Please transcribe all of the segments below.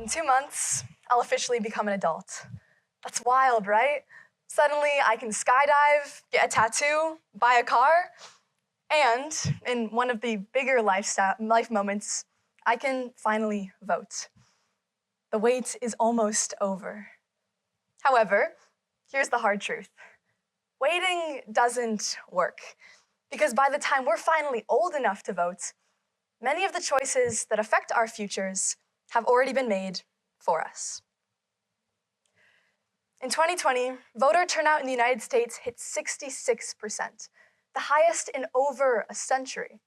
In 2 months, I'll officially become an adult. That's wild, right? Suddenly, I can skydive, get a tattoo, buy a car, and in one of the bigger life moments, I can finally vote. The wait is almost over. However, here's the hard truth. Waiting doesn't work, because by the time we're finally old enough to vote, many of the choices that affect our futures have already been made for us. In 2020, voter turnout in the United States hit 66%, the highest in over a century.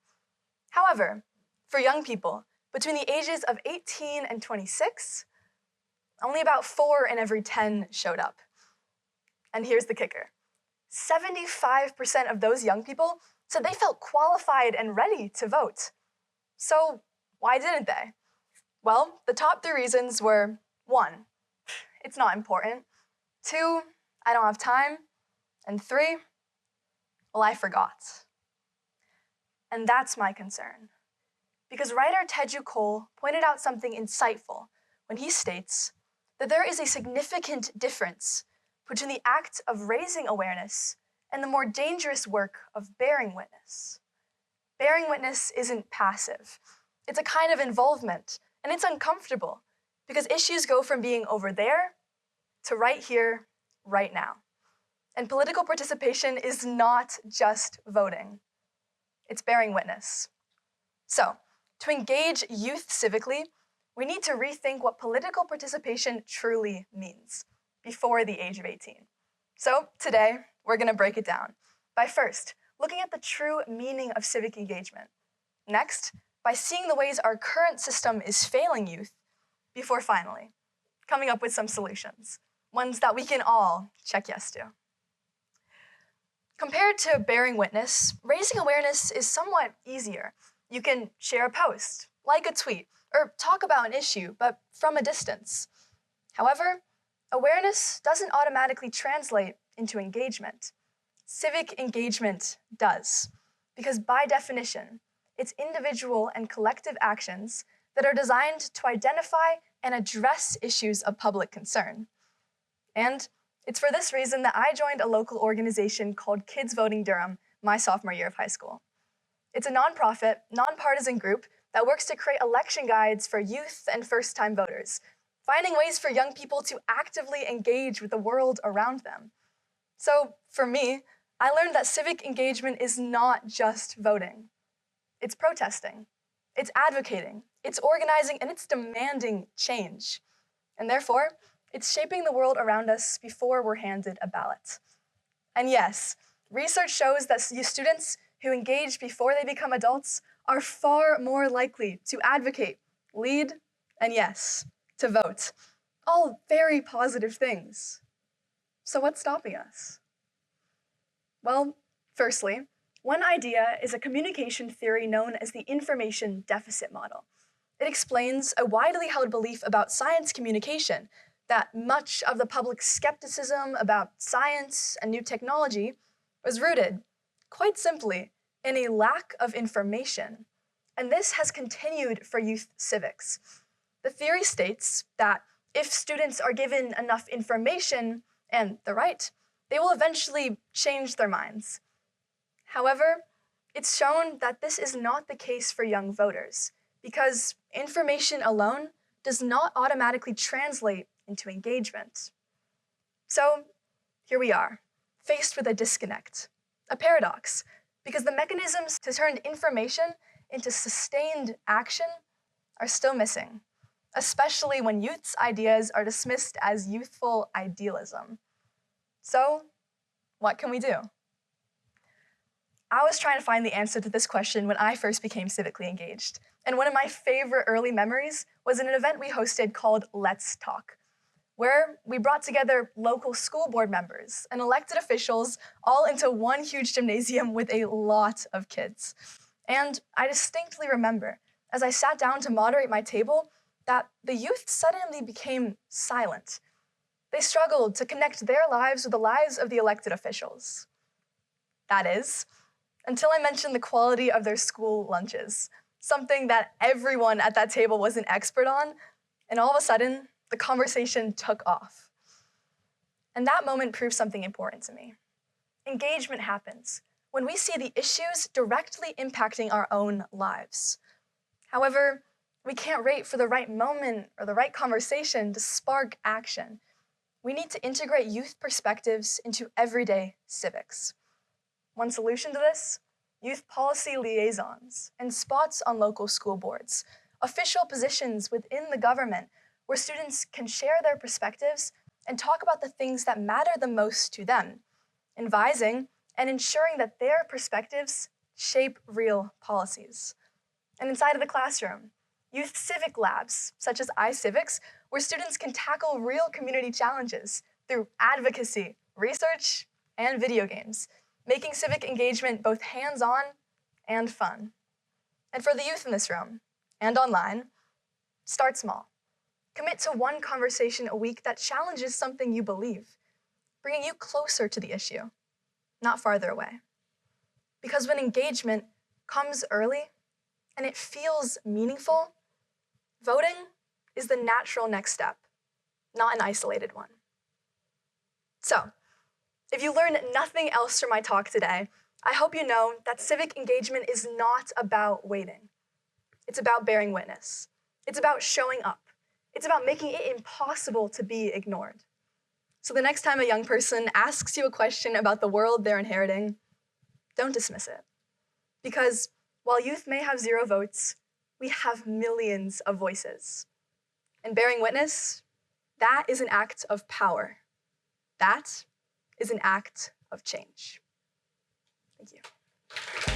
However, for young people between the ages of 18 and 26, only about 4 in every 10 showed up. And here's the kicker. 75% of those young people said they felt qualified and ready to vote. So why didn't they? Well, the top 3 reasons were 1, it's not important. 2, I don't have time. And 3, well, I forgot. And that's my concern. Because writer TEDxYouth pointed out something insightful when he states that there is a significant difference between the act of raising awareness and the more dangerous work of bearing witness. Bearing witness isn't passive. It's a kind of involvement, and it's uncomfortable because issues go from being over there to right here, right now. And political participation is not just voting. It's bearing witness. So, to engage youth civically, we need to rethink what political participation truly means before the age of 18. So today, we're going to break it down by first looking at the true meaning of civic engagement. Next, by seeing the ways our current system is failing youth, before finally coming up with some solutions, ones that we can all check yes to. Compared to bearing witness, raising awareness is somewhat easier. You can share a post, like a tweet, or talk about an issue, but from a distance. However, awareness doesn't automatically translate into engagement. Civic engagement does, because by definition, it's individual and collective actions that are designed to identify and address issues of public concern. And it's for this reason that I joined a local organization called Kids Voting Durham my sophomore year of high school. It's a nonprofit, nonpartisan group that works to create election guides for youth and first-time voters, finding ways for young people to actively engage with the world around them. So, for me, I learned that civic engagement is not just voting. It's protesting, it's advocating, it's organizing, and it's demanding change. And therefore, it's shaping the world around us before we're handed a ballot. And yes, research shows that students who engage before they become adults are far more likely to advocate, lead, and yes, to vote. All very positive things. So what's stopping us? Well, firstly, one idea is a communication theory known as the information deficit model. It explains a widely held belief about science communication that much of the public's skepticism about science and new technology was rooted, quite simply, in a lack of information. And this has continued for youth civics. The theory states that if students are given enough information and the right, they will eventually change their minds. However, it's shown that this is not the case for young voters, because information alone does not automatically translate into engagement. So here we are, faced with a disconnect, a paradox, because the mechanisms to turn information into sustained action are still missing, especially when youth's ideas are dismissed as youthful idealism. So, what can we do? I was trying to find the answer to this question when I first became civically engaged, and one of my favorite early memories was in an event we hosted called Let's Talk, where we brought together local school board members and elected officials all into one huge gymnasium with a lot of kids. And I distinctly remember, as I sat down to moderate my table, that the youth suddenly became silent. They struggled to connect their lives with the lives of the elected officials. That is, until I mentioned the quality of their school lunches, something that everyone at that table was an expert on, And all of a sudden, the conversation took off. And that moment proved something important to me. Engagement happens when we see the issues directly impacting our own lives. However, we can't wait for the right moment or the right conversation to spark action. We need to integrate youth perspectives into everyday civics. One solution to this: youth policy liaisons and spots on local school boards, official positions within the government where students can share their perspectives and talk about the things that matter the most to them, advising and ensuring that their perspectives shape real policies. And inside of the classroom, youth civic labs, such as iCivics, where students can tackle real community challenges through advocacy, research, and video games, making civic engagement both hands-on and fun. And for the youth in this room and online, start small. Commit to one conversation a week that challenges something you believe, bringing you closer to the issue, not farther away. Because when engagement comes early and it feels meaningful, voting is the natural next step, not an isolated one. So, if you learned nothing else from my talk today, I hope you know that civic engagement is not about waiting. It's about bearing witness. It's about showing up. It's about making it impossible to be ignored. So the next time a young person asks you a question about the world they're inheriting, don't dismiss it. Because while youth may have 0 votes, we have millions of voices. And bearing witness, that is an act of power. That is an act of change. Thank you.